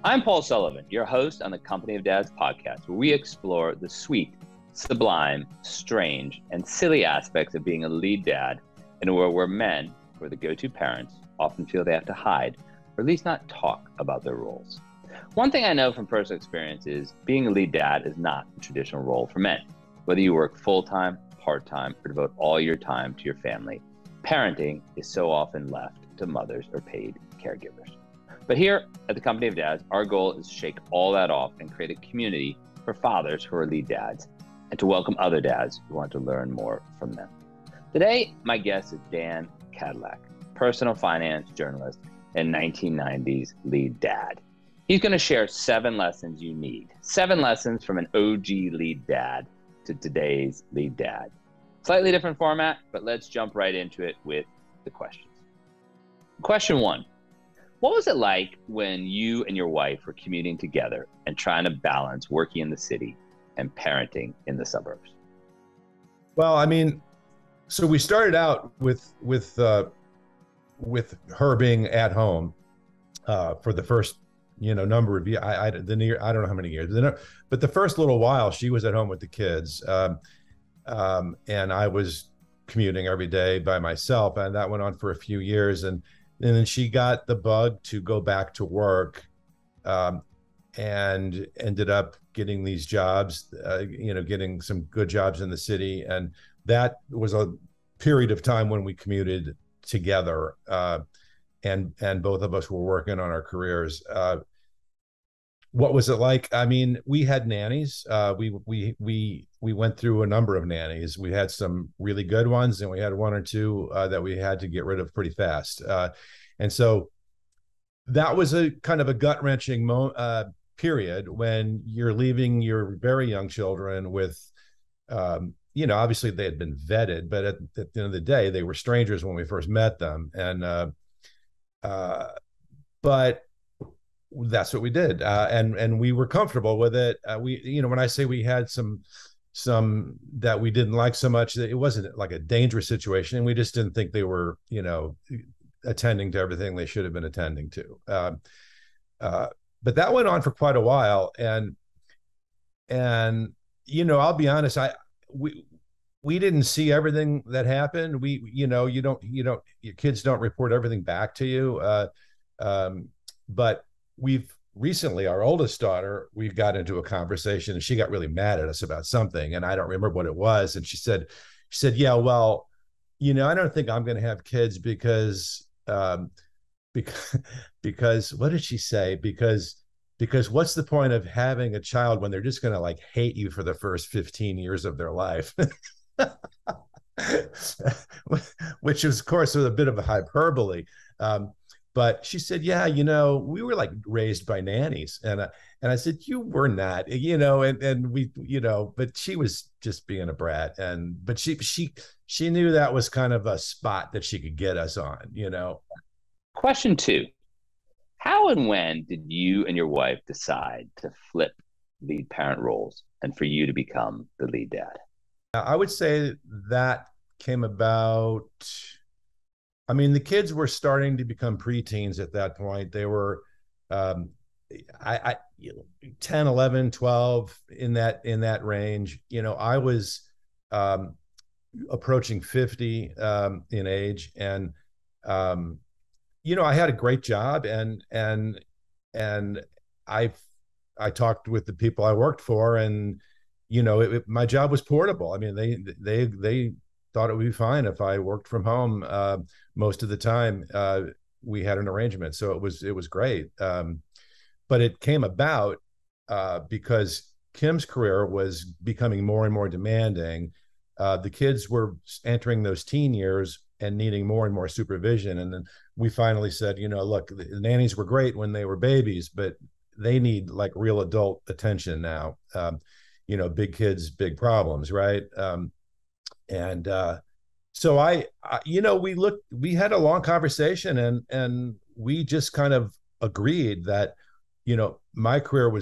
I'm Paul Sullivan, your host on the Company of Dads podcast, where we explore the sweet, sublime, strange, and silly aspects of being a lead dad in a world where men, who are the go-to parents, often feel they have to hide, or at least not talk about their roles. One thing I know from personal experience is being a lead dad is not a traditional role for men. Whether you work full-time, part-time, or devote all your time to your family, parenting is so often left to mothers or paid caregivers. But here at the Company of Dads, our goal is to shake all that off and create a community for fathers who are lead dads and to welcome other dads who want to learn more from them. Today, my guest is Dan Kadlec, personal finance journalist and 1990s lead dad. He's going to share 7 lessons you need, 7 lessons from an OG lead dad to today's lead dad. Slightly different format, but let's jump right into it with the questions. Question 1. What was it like when you and your wife were commuting together and trying to balance working in the city and parenting in the suburbs? Well, I mean, so we started out with her being at home for the first number of years. I don't know how many years, but the first little while she was at home with the kids, and I was commuting every day by myself, and that went on for a few years, and then she got the bug to go back to work, and ended up getting these jobs, getting some good jobs in the city. And that was a period of time when we commuted together, and both of us were working on our careers. What was it like? I mean, we had nannies. We went through a number of nannies. We had some really good ones, and we had 1 or 2 that we had to get rid of pretty fast. And so that was a kind of a gut-wrenching period when you're leaving your very young children with, obviously they had been vetted, but at the end of the day, they were strangers when we first met them. And but that's what we did, and we were comfortable with it. When I say we had some that we didn't like so much, it wasn't like a dangerous situation, and we just didn't think they were, attending to everything they should have been attending to. But that went on for quite a while, and I'll be honest, we didn't see everything that happened. Your kids don't report everything back to you, but we've recently, our oldest daughter, we got into a conversation and she got really mad at us about something, and I don't remember what it was. And she said, yeah, well, I don't think I'm going to have kids because what did she say? Because what's the point of having a child when they're just going to like hate you for the first 15 years of their life? Which is, of course, a bit of a hyperbole. But she said, yeah, we were like raised by nannies. And I said, you were not, and we, but she was just being a brat. But she knew that was kind of a spot that she could get us on, Question 2. How and when did you and your wife decide to flip lead parent roles and for you to become the lead dad? I would say that came about, I mean, the kids were starting to become preteens at that point. They were 10, 11, 12, in that range. I was approaching 50 in age, and I had a great job, and I talked with the people I worked for, and my job was portable. I mean, they thought it would be fine if I worked from home most of the time. We had an arrangement, so it was great. But it came about because Kim's career was becoming more and more demanding. The kids were entering those teen years and needing more and more supervision. And then we finally said, look, the nannies were great when they were babies, but they need like real adult attention now. Big kids, big problems, right? So we had a long conversation, and we just kind of agreed that, my career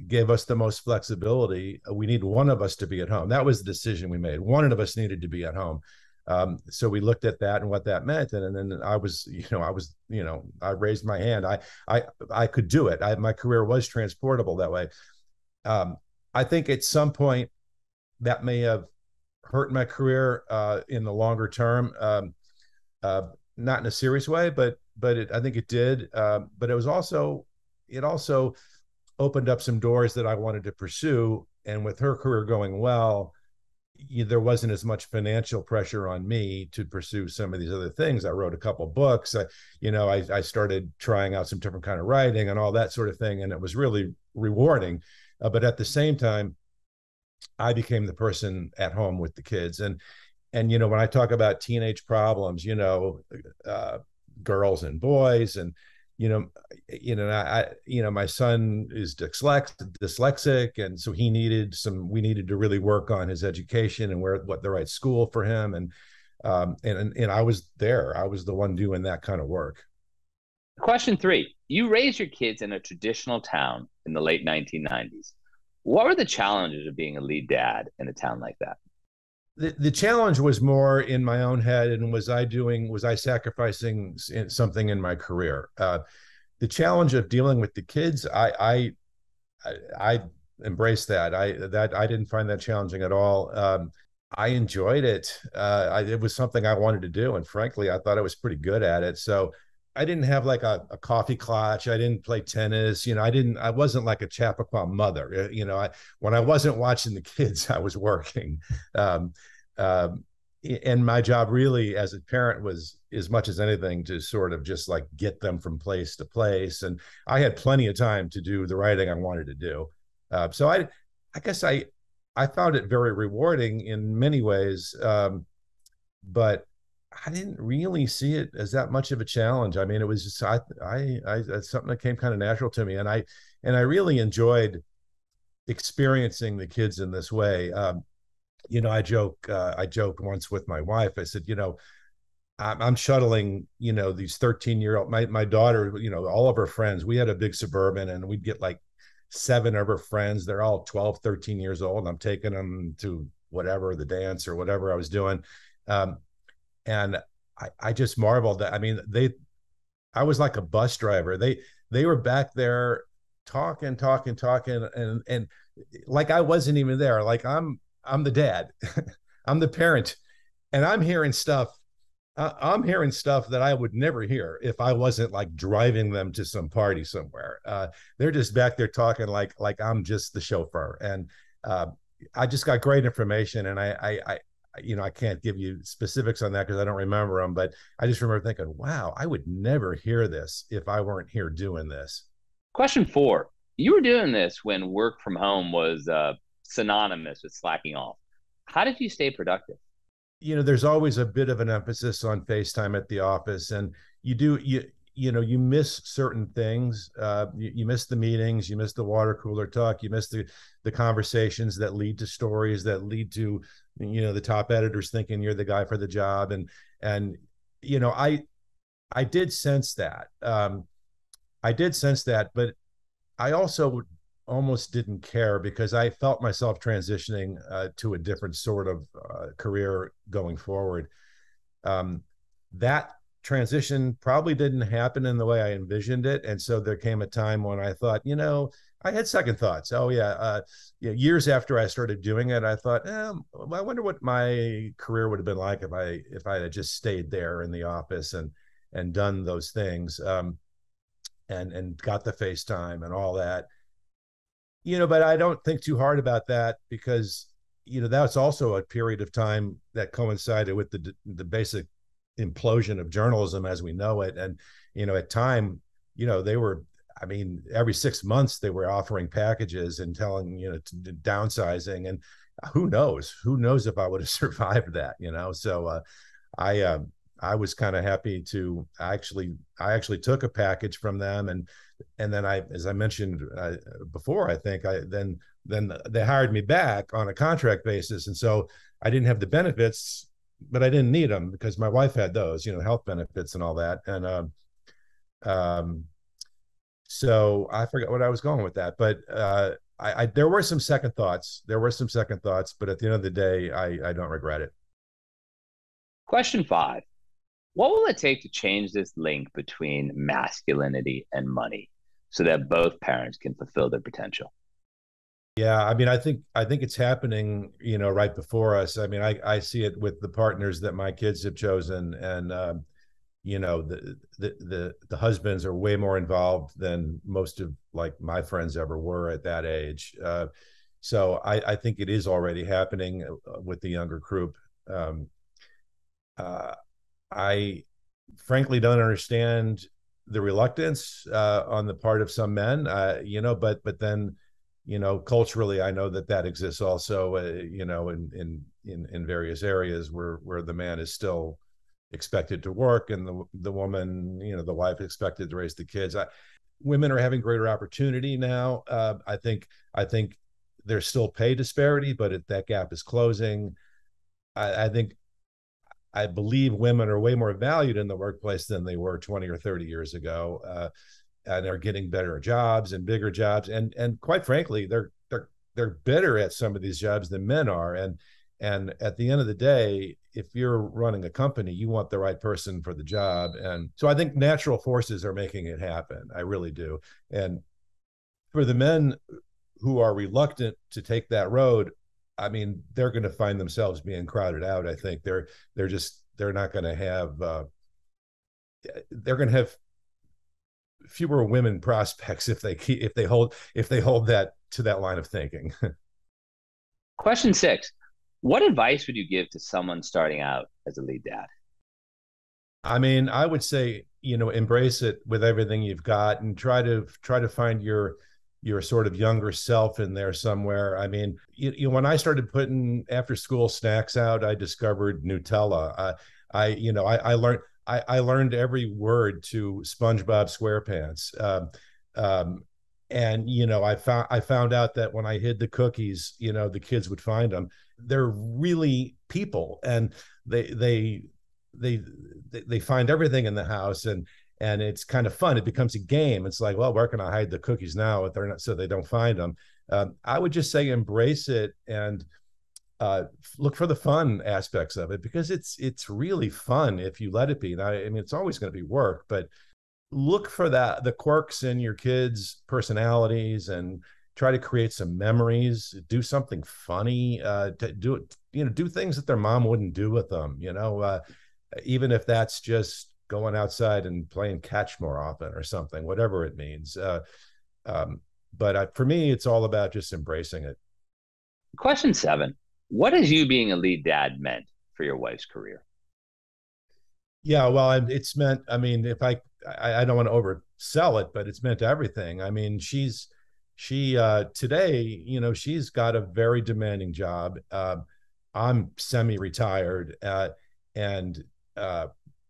gave us the most flexibility. We need one of us to be at home. That was the decision we made. One of us needed to be at home. So we looked at that and what that meant, and then I raised my hand. I could do it. My career was transportable that way. I think at some point that may have hurt my career in the longer term, not in a serious way, but I think it did. But it also opened up some doors that I wanted to pursue. And with her career going well, there wasn't as much financial pressure on me to pursue some of these other things. I wrote a couple books. I started trying out some different kind of writing and all that sort of thing, and it was really rewarding. But at the same time, I became the person at home with the kids. And when I talk about teenage problems, girls and boys, and my son is dyslexic, and so we needed to really work on his education and what the right school for him. And I was there. I was the one doing that kind of work. Question 3, you raised your kids in a traditional town in the late 1990s. What were the challenges of being a lead dad in a town like that? The challenge was more in my own head, and was I sacrificing something in my career? The challenge of dealing with the kids, I embraced that. I didn't find that challenging at all. I enjoyed it. It was something I wanted to do, and frankly, I thought I was pretty good at it. So I didn't have like a coffee clutch. I didn't play tennis. I wasn't like a Chappaqua mother. When I wasn't watching the kids, I was working. And my job really as a parent was, as much as anything, to sort of just like get them from place to place. And I had plenty of time to do the writing I wanted to do. So I guess I found it very rewarding in many ways. But I didn't really see it as that much of a challenge. I mean, it was just that's something that came kind of natural to me, and I really enjoyed experiencing the kids in this way. I joked once with my wife. I said, I'm shuttling, these 13-year-old, my daughter, all of her friends. We had a big Suburban, and we'd get like 7 of her friends. They're all 12, 13 years old. And I'm taking them to whatever, the dance or whatever I was doing. And I just marveled that, I mean, I was like a bus driver. They were back there talking, and like I wasn't even there. Like I'm the dad, I'm the parent, and I'm hearing stuff that I would never hear if I wasn't like driving them to some party somewhere. They're just back there talking like I'm just the chauffeur. And I just got great information, and I can't give you specifics on that because I don't remember them, but I just remember thinking, wow, I would never hear this if I weren't here doing this. Question 4, you were doing this when work from home was synonymous with slacking off. How did you stay productive? There's always a bit of an emphasis on FaceTime at the office, and you miss certain things. You miss the meetings, you miss the water cooler talk, you miss the conversations that lead to stories, that lead to the top editors thinking you're the guy for the job. And I did sense that. But I also almost didn't care, because I felt myself transitioning to a different sort of career going forward. That transition probably didn't happen in the way I envisioned it. And so there came a time when I thought, I had second thoughts. Oh yeah. Years after I started doing it, I thought, I wonder what my career would have been like if I had just stayed there in the office and done those things, and got the FaceTime and all that. But I don't think too hard about that, because that's also a period of time that coincided with the basic implosion of journalism as we know it. And at time, they were, I mean, every 6 months they were offering packages and telling downsizing, and who knows if I would have survived that. So I was kind of happy to I actually took a package from them, and then as I mentioned before, I think then they hired me back on a contract basis, and so I didn't have the benefits, but I didn't need them because my wife had those, health benefits and all that. And so I forgot what I was going with that, but there were some second thoughts. But at the end of the day, I don't regret it. Question 5. What will it take to change this link between masculinity and money so that both parents can fulfill their potential? Yeah, I mean, I think it's happening, right before us. I mean, I see it with the partners that my kids have chosen, and the husbands are way more involved than most of like my friends ever were at that age. So I think it is already happening with the younger group. Uh, I frankly don't understand the reluctance on the part of some men, but then, culturally, I know that exists also, in various areas where the man is still expected to work and the woman, the wife expected to raise the kids. Women are having greater opportunity now. I think there's still pay disparity, but that gap is closing. I believe women are way more valued in the workplace than they were 20 or 30 years ago, and they're getting better jobs and bigger jobs, and quite frankly, they're better at some of these jobs than men are. And at the end of the day, if you're running a company, you want the right person for the job. And so I think natural forces are making it happen. I really do. And for the men who are reluctant to take that road, I mean, they're going to find themselves being crowded out. I think they're not going to have they're going to have fewer women prospects if they hold that to that line of thinking. Question 6. What advice would you give to someone starting out as a lead dad? I mean, I would say, embrace it with everything you've got and try to find your sort of younger self in there somewhere. I mean, when I started putting after school snacks out, I discovered Nutella. I learned every word to SpongeBob SquarePants. And I found out that when I hid the cookies, the kids would find them. They're really people, and they find everything in the house, and it's kind of fun. It becomes a game. It's like, well, where can I hide the cookies now if they're not, so they don't find them? I would just say embrace it and look for the fun aspects of it, because it's really fun if you let it be. Now, I mean, it's always going to be work, but look for the quirks in your kids' personalities and try to create some memories. Do something funny. Do things that their mom wouldn't do with them. Even if that's just going outside and playing catch more often or something, whatever it means. But for me, it's all about just embracing it. Question 7. What has you being a lead dad meant for your wife's career? Yeah, well, it's meant, I mean, if I don't want to oversell it, but it's meant everything. I mean, she today, she's got a very demanding job. I'm semi-retired, and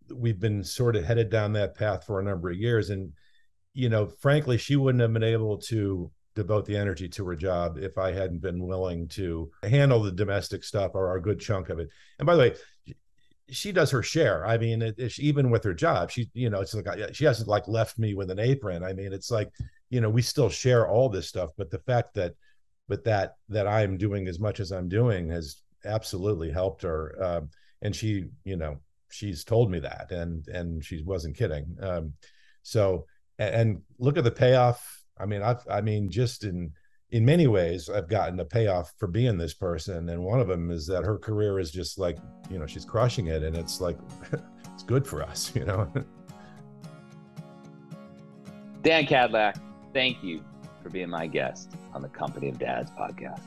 we've been sort of headed down that path for a number of years. And, frankly, she wouldn't have been able to devote the energy to her job if I hadn't been willing to handle the domestic stuff, or a good chunk of it. And by the way, she does her share. I mean, even with her job, it's like she hasn't like left me with an apron. I mean, it's like, we still share all this stuff, but the fact that I'm doing as much as I'm doing has absolutely helped her. And she's told me that, and she wasn't kidding. So, and look at the payoff. I mean, just in many ways, I've gotten a payoff for being this person. And one of them is that her career is just like, she's crushing it. And it's like, it's good for us, Dan Kadlec, thank you for being my guest on the Company of Dads podcast.